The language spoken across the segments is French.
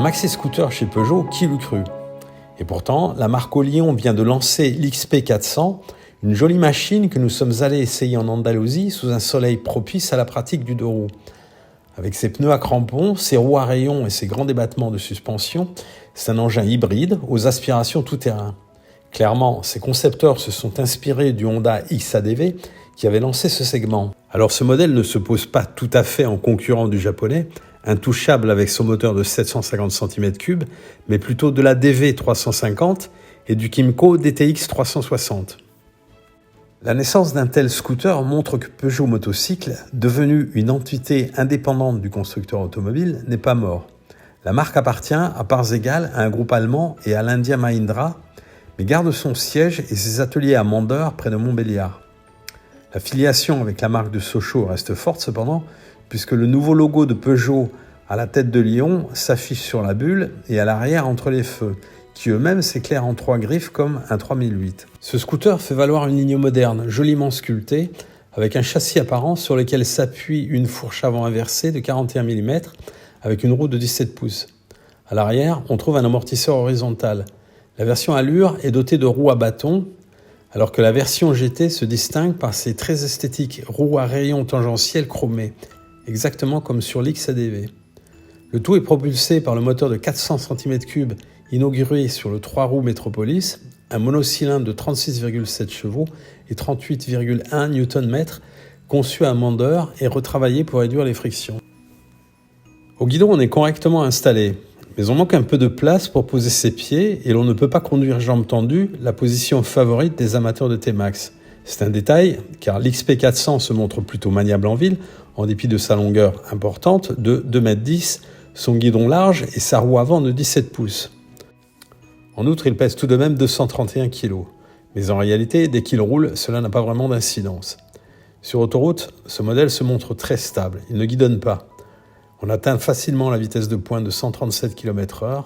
maxi-scooter chez Peugeot, qui l'eût cru? Et pourtant, la marque Olion vient de lancer l'XP 400, une jolie machine que nous sommes allés essayer en Andalousie sous un soleil propice à la pratique du deux roues. Avec ses pneus à crampons, ses roues à rayons et ses grands débattements de suspension, c'est un engin hybride aux aspirations tout-terrain. Clairement, ses concepteurs se sont inspirés du Honda XADV qui avait lancé ce segment. Alors ce modèle ne se pose pas tout à fait en concurrent du japonais, intouchable avec son moteur de 750 cm3, mais plutôt de la DV 350 et du Kymco DTX 360. La naissance d'un tel scooter montre que Peugeot Motocycle, devenu une entité indépendante du constructeur automobile, n'est pas mort. La marque appartient à parts égales à un groupe allemand et à l'India Mahindra, mais garde son siège et ses ateliers à Mandeur près de Montbéliard. La filiation avec la marque de Sochaux reste forte cependant, puisque le nouveau logo de Peugeot à la tête de lion s'affiche sur la bulle et à l'arrière entre les feux, qui eux-mêmes s'éclairent en 3 griffes comme un 3008. Ce scooter fait valoir une ligne moderne, joliment sculptée, avec un châssis apparent sur lequel s'appuie une fourche avant inversée de 41 mm avec une roue de 17 pouces. À l'arrière, on trouve un amortisseur horizontal. La version Allure est dotée de roues à bâton, alors que la version GT se distingue par ses très esthétiques roues à rayons tangentiels chromés, exactement comme sur l'XADV. Le tout est propulsé par le moteur de 400 cm3 inauguré sur le 3 roues Metropolis, un monocylindre de 36,7 chevaux et 38,1 Nm, conçu à Mandeur et retravaillé pour réduire les frictions. Au guidon, on est correctement installé, mais on manque un peu de place pour poser ses pieds et l'on ne peut pas conduire jambes tendues, la position favorite des amateurs de T-Max. C'est un détail, car l'XP 400 se montre plutôt maniable en ville, en dépit de sa longueur importante de 2,10 m, son guidon large et sa roue avant de 17 pouces. En outre, il pèse tout de même 231 kg. Mais en réalité, dès qu'il roule, cela n'a pas vraiment d'incidence. Sur autoroute, ce modèle se montre très stable, il ne guidonne pas. On atteint facilement la vitesse de pointe de 137 km/h.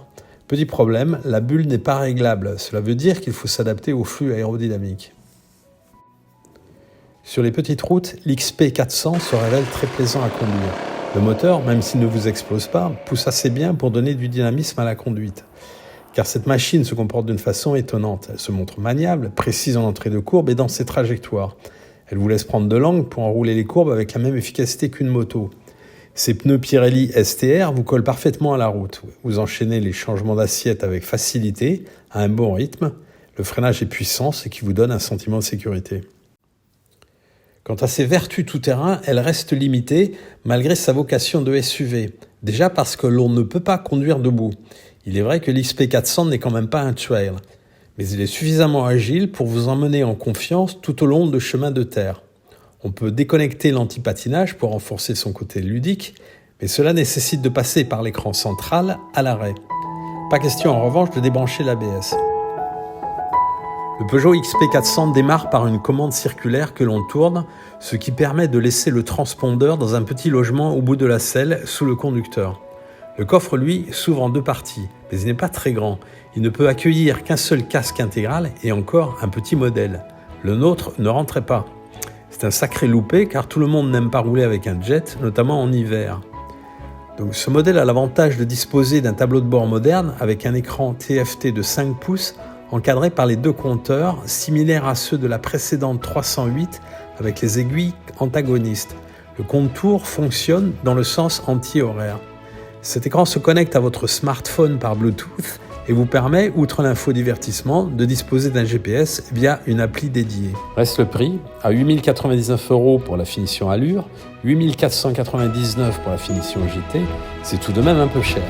Petit problème, la bulle n'est pas réglable. Cela veut dire qu'il faut s'adapter au flux aérodynamique. Sur les petites routes, l'XP 400 se révèle très plaisant à conduire. Le moteur, même s'il ne vous explose pas, pousse assez bien pour donner du dynamisme à la conduite. Car cette machine se comporte d'une façon étonnante. Elle se montre maniable, précise en entrée de courbe et dans ses trajectoires. Elle vous laisse prendre de l'angle pour enrouler les courbes avec la même efficacité qu'une moto. Ces pneus Pirelli STR vous collent parfaitement à la route. Vous enchaînez les changements d'assiette avec facilité, à un bon rythme. Le freinage est puissant, ce qui vous donne un sentiment de sécurité. Quant à ses vertus tout-terrain, elle reste limitée malgré sa vocation de SUV. Déjà parce que l'on ne peut pas conduire debout. Il est vrai que l'XP 400 n'est quand même pas un trail, mais il est suffisamment agile pour vous emmener en confiance tout au long de chemins de terre. On peut déconnecter l'anti-patinage pour renforcer son côté ludique, mais cela nécessite de passer par l'écran central à l'arrêt. Pas question en revanche de débrancher l'ABS. Le Peugeot XP 400 démarre par une commande circulaire que l'on tourne, ce qui permet de laisser le transpondeur dans un petit logement au bout de la selle sous le conducteur. Le coffre, lui, s'ouvre en 2 parties, mais il n'est pas très grand. Il ne peut accueillir qu'un seul casque intégral et encore un petit modèle. Le nôtre ne rentrait pas. C'est un sacré loupé car tout le monde n'aime pas rouler avec un jet, notamment en hiver. Donc ce modèle a l'avantage de disposer d'un tableau de bord moderne avec un écran TFT de 5 pouces encadré par les 2 compteurs similaires à ceux de la précédente 308 avec les aiguilles antagonistes. Le compte-tours fonctionne dans le sens anti-horaire. Cet écran se connecte à votre smartphone par Bluetooth et vous permet, outre l'infodivertissement, de disposer d'un GPS via une appli dédiée. Reste le prix, à 8 099 € pour la finition Allure, 8 499 € pour la finition GT, c'est tout de même un peu cher.